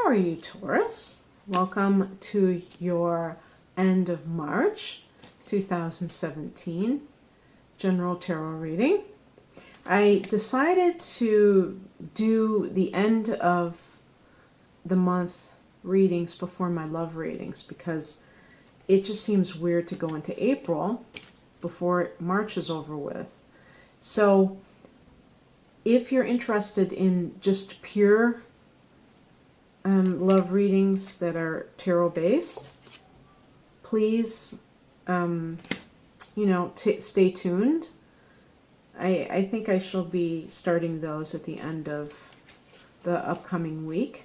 How are you, Taurus? Welcome to your end of March 2017 general tarot reading. I decided to do the end of the month readings before my love readings because it just seems weird to go into April before March is over with. So if you're interested in just pure love readings that are tarot based, please stay tuned. I think I shall be starting those at the end of the upcoming week.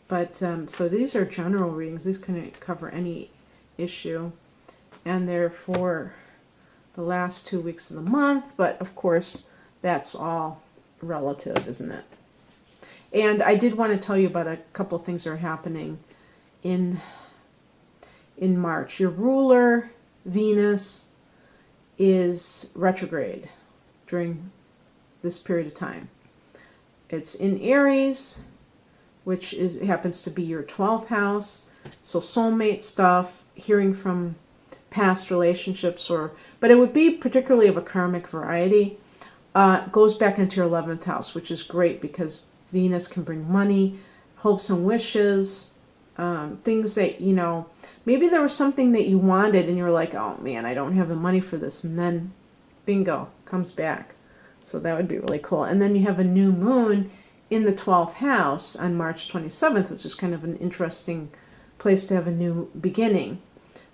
But so these are general readings. These can cover any issue, and they're for the last 2 weeks of the month, but of course that's all relative, isn't it? And I did want to tell you about a couple of things that are happening in March. Your ruler, Venus, is retrograde during this period of time. It's in Aries, which happens to be your 12th house. So soulmate stuff, hearing from past relationships, but it would be particularly of a karmic variety. Goes back into your 11th house, which is great because Venus can bring money, hopes and wishes, things that, maybe there was something that you wanted and you were like, oh man, I don't have the money for this. And then bingo, comes back. So that would be really cool. And then you have a new moon in the 12th house on March 27th, which is kind of an interesting place to have a new beginning.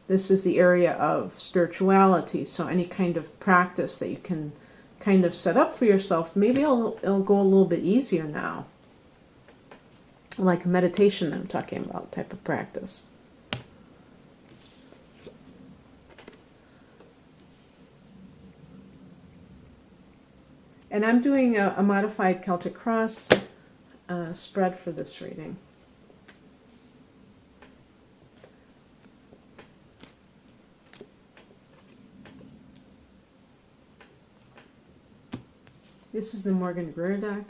This is the area of spirituality. So any kind of practice that you can kind of set up for yourself, maybe it'll go a little bit easier now. Like meditation I'm talking about, type of practice. And I'm doing a modified Celtic Cross spread for this reading. This is the Morgan Greer deck.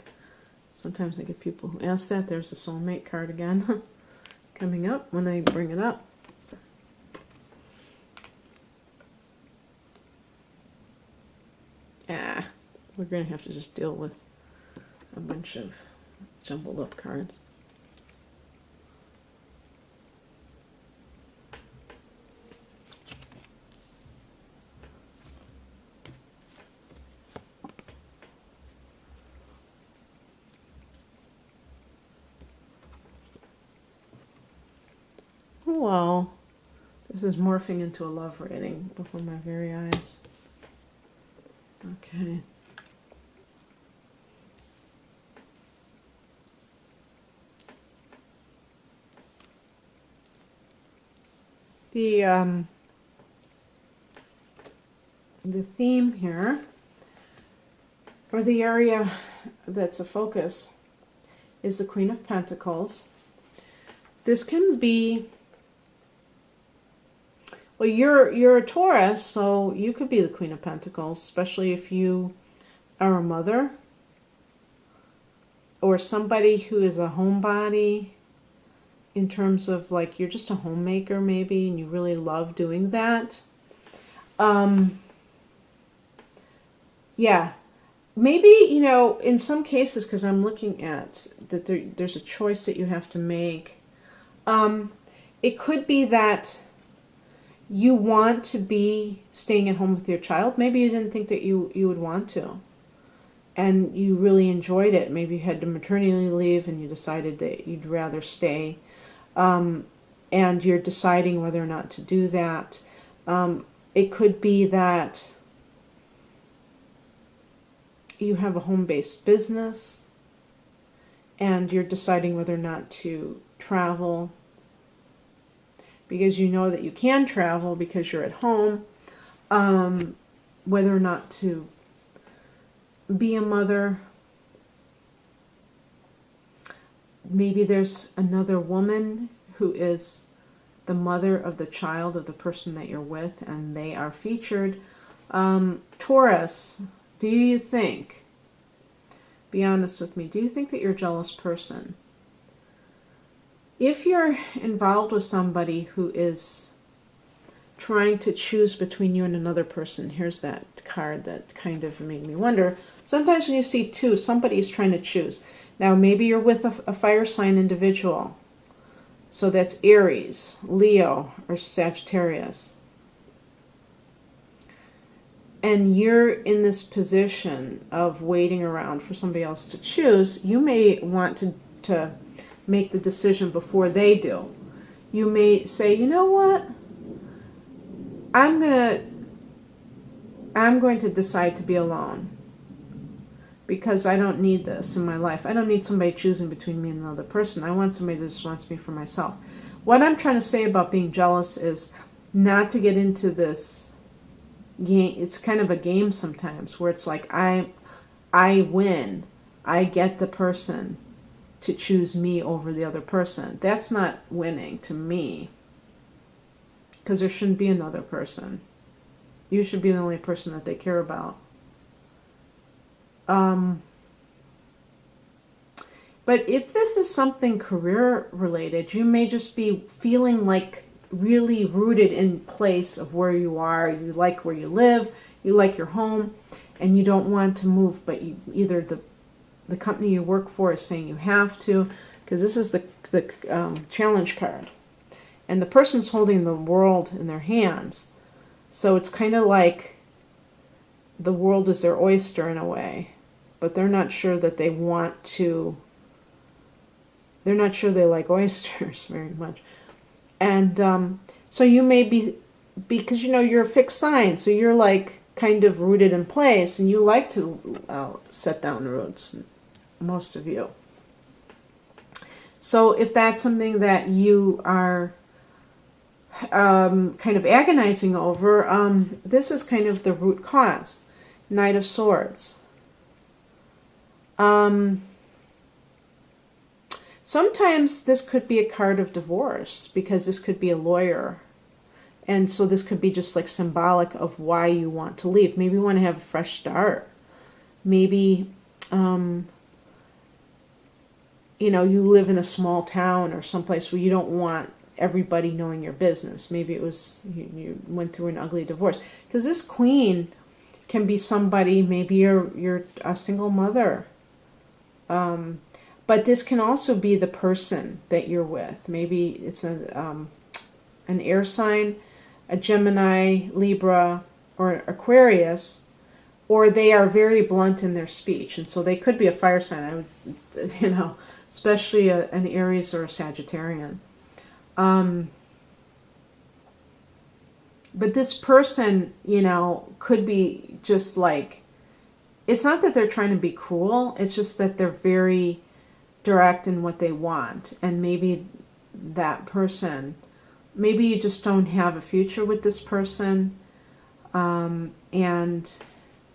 Sometimes I get people who ask that. There's the soulmate card again coming up when I bring it up. We're going to have to just deal with a bunch of jumbled up cards. Well, this is morphing into a love reading before my very eyes. Okay. The theme here, or the area that's a focus, is the Queen of Pentacles. This can be, well, you're a Taurus, so you could be the Queen of Pentacles, especially if you are a mother or somebody who is a homebody, in terms of like you're just a homemaker maybe and you really love doing that. Yeah, maybe, in some cases, because I'm looking at that there's a choice that you have to make. It could be that you want to be staying at home with your child. Maybe you didn't think that you would want to, and you really enjoyed it. Maybe you had to maternity leave and you decided that you'd rather stay, and you're deciding whether or not to do that. It could be that you have a home-based business and you're deciding whether or not to travel because you know that you can travel because you're at home, whether or not to be a mother. Maybe there's another woman who is the mother of the child of the person that you're with and they are featured. Taurus, do you think, Be honest with me. Do you think that you're a jealous person? If you're involved with somebody who is trying to choose between you and another person, here's that card that kind of made me wonder. Sometimes when you see two, somebody's trying to choose. Now, maybe you're with a fire sign individual. So that's Aries, Leo, or Sagittarius. And you're in this position of waiting around for somebody else to choose. You may want to make the decision before they do. You may say, you know what? I'm going to decide to be alone because I don't need this in my life. I don't need somebody choosing between me and another person. I want somebody that just wants me for myself. What I'm trying to say about being jealous is not to get into this game. It's kind of a game sometimes where it's like I win. I get the person to choose me over the other person. That's not winning to me. Because there shouldn't be another person. You should be the only person that they care about. But if this is something career related, you may just be feeling like really rooted in place of where you are. You like where you live, you like your home, and you don't want to move, but either the company you work for is saying you have to, because this is the challenge card. And the person's holding the world in their hands. So it's kind of like the world is their oyster in a way. But they're not sure that they want to. They're not sure they like oysters very much. And so you may be, because you're a fixed sign. So you're like kind of rooted in place. And you like to set down roots. Most of you. So if that's something that you are kind of agonizing over, this is kind of the root cause. Knight of Swords. Sometimes this could be a card of divorce because this could be a lawyer. And so this could be just like symbolic of why you want to leave. Maybe you want to have a fresh start. Maybe, you live in a small town or someplace where you don't want everybody knowing your business. Maybe it was you went through an ugly divorce. Because this queen can be somebody, maybe you're a single mother. But this can also be the person that you're with. Maybe it's an air sign, a Gemini, Libra, or Aquarius, or they are very blunt in their speech. And so they could be a fire sign, I would, especially an Aries or a Sagittarian. But this person, could be just like, it's not that they're trying to be cruel, it's just that they're very direct in what they want. And maybe that person, maybe you just don't have a future with this person, and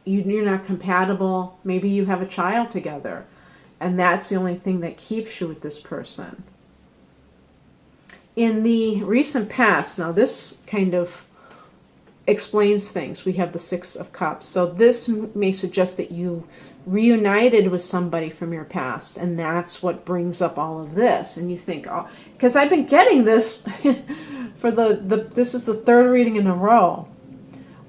you're not compatible. Maybe you have a child together, and that's the only thing that keeps you with this person. In the recent past, now this kind of explains things. We have the Six of Cups. So this may suggest that you reunited with somebody from your past, and that's what brings up all of this. And you think, oh, because I've been getting this for this is the third reading in a row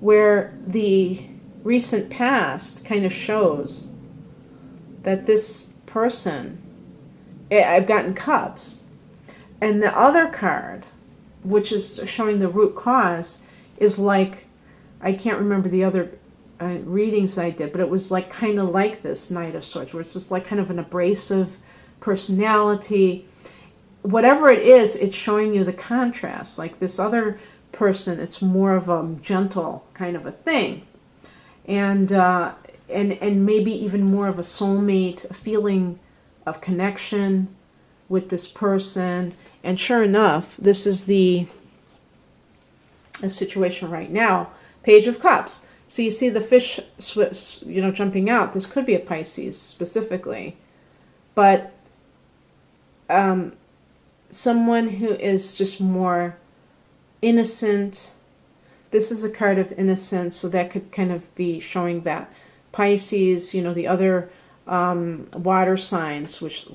where the recent past kind of shows that this person, I've gotten cups. And the other card, which is showing the root cause, is like, I can't remember the other readings I did, but it was like kind of like this Knight of Swords, where it's just like kind of an abrasive personality. Whatever it is, it's showing you the contrast. Like this other person, it's more of a gentle kind of a thing. And maybe even more of a soulmate, a feeling of connection with this person. And sure enough, this is a situation right now. Page of Cups. So you see the fish, jumping out. This could be a Pisces specifically, but someone who is just more innocent. This is a card of innocence, so that could kind of be showing that Pisces. The other Water signs, which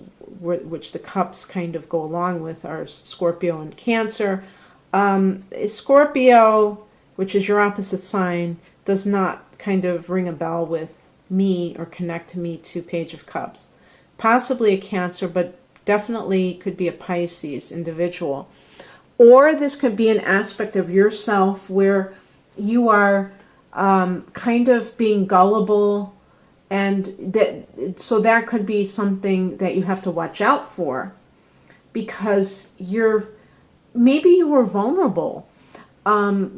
the cups kind of go along with, are Scorpio and Cancer. Scorpio, which is your opposite sign, does not kind of ring a bell with me or connect me to Page of Cups. Possibly a Cancer, but definitely could be a Pisces individual. Or this could be an aspect of yourself where you are kind of being gullible, and that could be something that you have to watch out for, because maybe you were vulnerable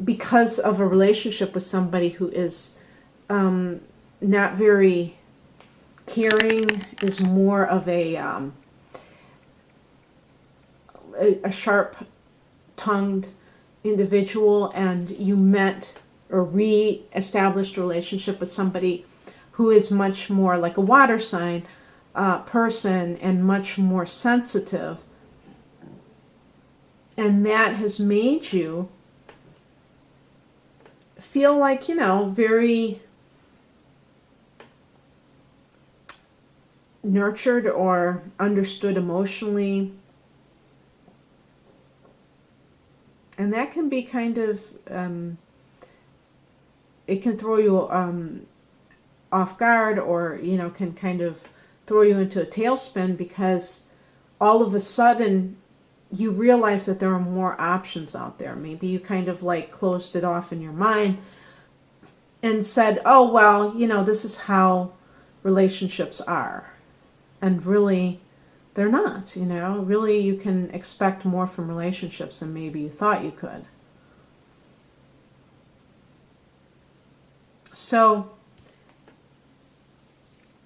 because of a relationship with somebody who is not very caring, is more of a sharp-tongued individual, and you met or re-established a relationship with somebody who is much more like a water sign person and much more sensitive. And that has made you feel like, very nurtured or understood emotionally. And that can be kind of, it can throw you off guard, or, can kind of throw you into a tailspin, because all of a sudden you realize that there are more options out there. Maybe you kind of like closed it off in your mind and said, oh, well, this is how relationships are. And really, they're not, Really, you can expect more from relationships than maybe you thought you could. So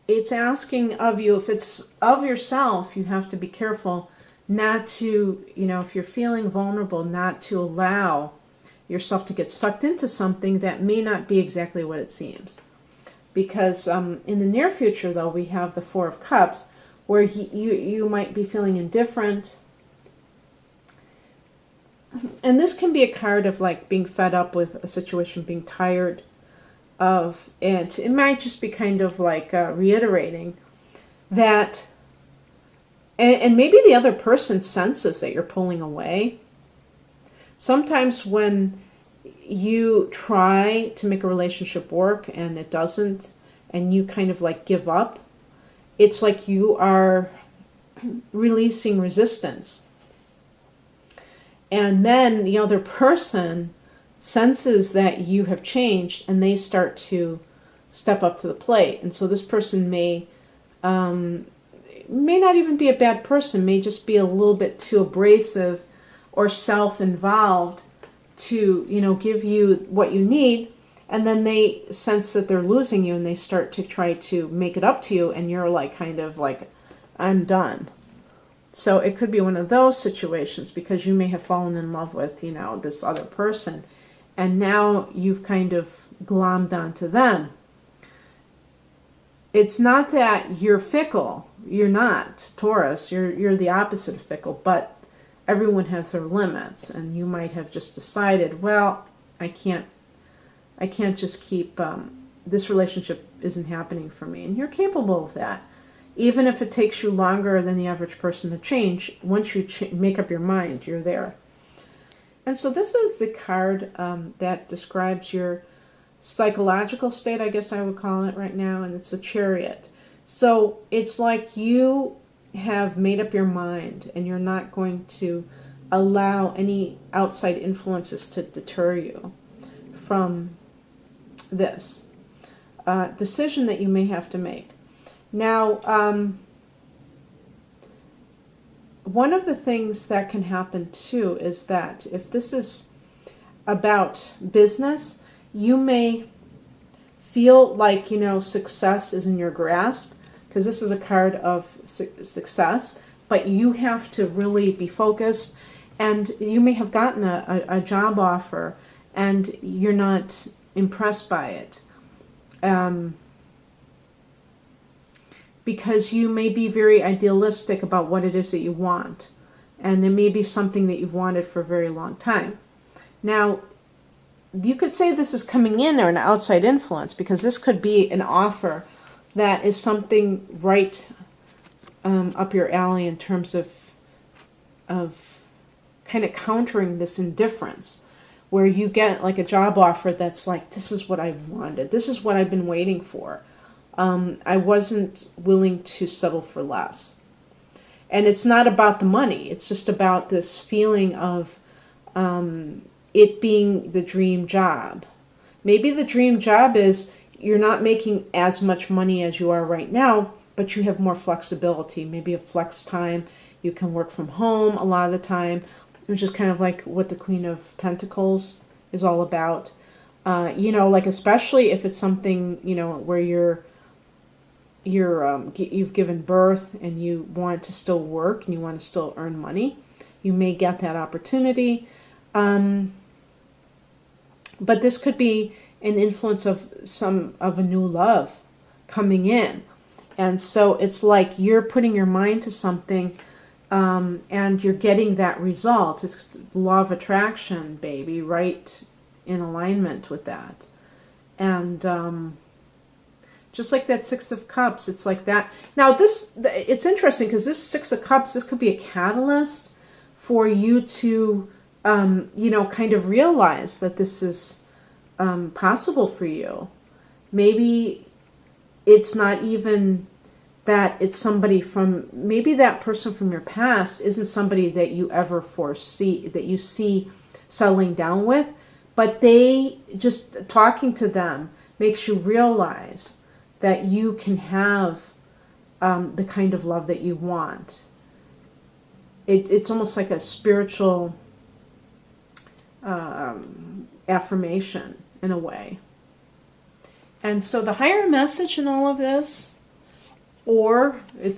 it's asking of you, if it's of yourself, you have to be careful not to, if you're feeling vulnerable, not to allow yourself to get sucked into something that may not be exactly what it seems. Because in the near future, though, we have the Four of Cups, where you might be feeling indifferent. And this can be a card of like being fed up with a situation, being tired of it. It might just be kind of like reiterating that, and maybe the other person senses that you're pulling away. Sometimes when you try to make a relationship work and it doesn't, and you kind of like give up, it's like you are releasing resistance. And then the other person senses that you have changed, and they start to step up to the plate. And so this person may not even be a bad person, may just be a little bit too abrasive or self-involved to, give you what you need. And then they sense that they're losing you, and they start to try to make it up to you, and you're like, kind of like, I'm done. So it could be one of those situations, because you may have fallen in love with, this other person, and now you've kind of glommed onto them. It's not that you're fickle. You're not, Taurus. You're the opposite of fickle, but everyone has their limits, and you might have just decided, well, I can't just keep, this relationship isn't happening for me. And you're capable of that. Even if it takes you longer than the average person to change, once you make up your mind, you're there. And so this is the card that describes your psychological state, I guess I would call it right now, and it's the Chariot. So it's like you have made up your mind, and you're not going to allow any outside influences to deter you from this decision that you may have to make. Now, one of the things that can happen too is that if this is about business, you may feel like, success is in your grasp, because this is a card of success, but you have to really be focused, and you may have gotten a job offer and you're not impressed by it. Because you may be very idealistic about what it is that you want. And it may be something that you've wanted for a very long time. Now, you could say this is coming in or an outside influence, because this could be an offer that is something right up your alley in terms of kind of countering this indifference, where you get like a job offer that's like, this is what I've wanted, this is what I've been waiting for. I wasn't willing to settle for less. And it's not about the money. It's just about this feeling of it being the dream job. Maybe the dream job is you're not making as much money as you are right now, but you have more flexibility. Maybe a flex time. You can work from home a lot of the time, which is kind of like what the Queen of Pentacles is all about. Like especially if it's something, where you've given birth and you want to still work and you want to still earn money, you may get that opportunity. But this could be an influence of a new love coming in. And so it's like you're putting your mind to something and you're getting that result. It's law of attraction, baby, right in alignment with that. And just like that Six of Cups, it's like that. Now it's interesting because this Six of Cups, this could be a catalyst for you to, kind of realize that this is possible for you. Maybe it's not even that it's somebody maybe that person from your past isn't somebody that you ever foresee, that you see settling down with, but just talking to them makes you realize that you can have the kind of love that you want. It's almost like a spiritual affirmation in a way. And so the higher message in all of this, or it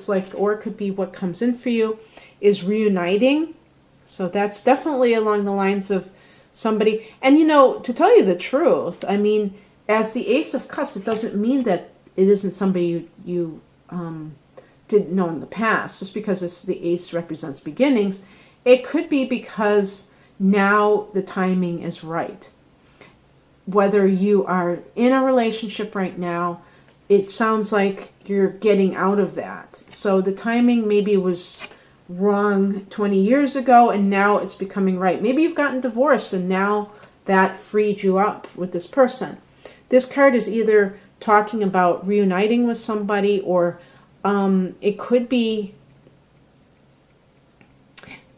could be what comes in for you, is reuniting. So that's definitely along the lines of somebody. And to tell you the truth, I mean, as the Ace of Cups, it doesn't mean that it isn't somebody you didn't know in the past. Just because the Ace represents beginnings, it could be because now the timing is right. Whether you are in a relationship right now, it sounds like you're getting out of that. So the timing maybe was wrong 20 years ago and now it's becoming right. Maybe you've gotten divorced and now that freed you up with this person. This card is either talking about reuniting with somebody, or it could be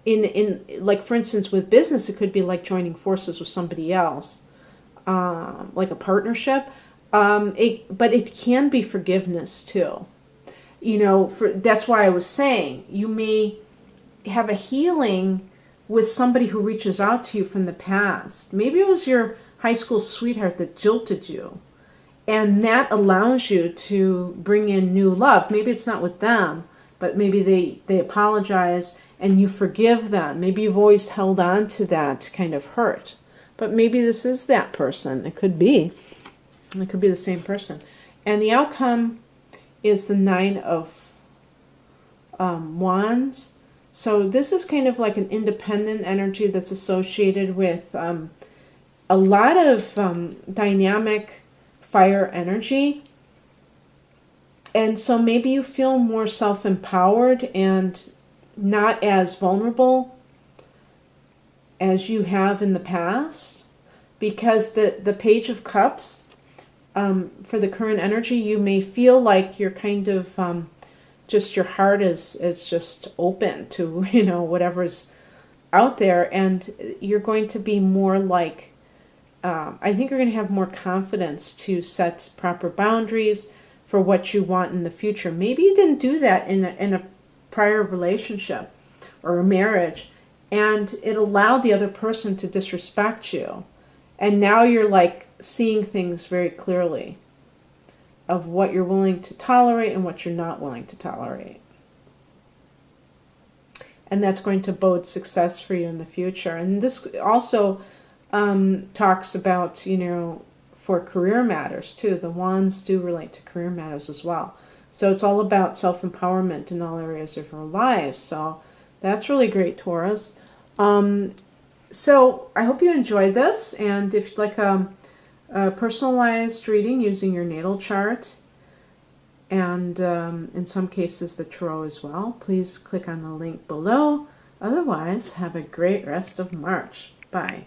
in like, for instance, with business, it could be like joining forces with somebody else, like a partnership. But it can be forgiveness too. That's why I was saying you may have a healing with somebody who reaches out to you from the past. Maybe it was your high school sweetheart that jilted you. And that allows you to bring in new love. Maybe it's not with them, but maybe they apologize and you forgive them. Maybe you've always held on to that kind of hurt. But maybe this is that person. It could be. It could be the same person. And the outcome is the Nine of Wands. So this is kind of like an independent energy that's associated with a lot of dynamic fire energy. And so maybe you feel more self-empowered and not as vulnerable as you have in the past, because the Page of Cups, for the current energy, you may feel like you're kind of just, your heart is just open to whatever's out there, and you're going to be more like, I think you're going to have more confidence to set proper boundaries for what you want in the future. Maybe you didn't do that in a prior relationship or a marriage, and it allowed the other person to disrespect you. And now you're like seeing things very clearly of what you're willing to tolerate and what you're not willing to tolerate. And that's going to bode success for you in the future. And this also talks about, for career matters too. The wands do relate to career matters as well. So it's all about self-empowerment in all areas of our lives. So that's really great, Taurus. So I hope you enjoyed this. And if you'd like a personalized reading using your natal chart, and in some cases the tarot as well. Please click on the link below. Otherwise, have a great rest of March. Bye.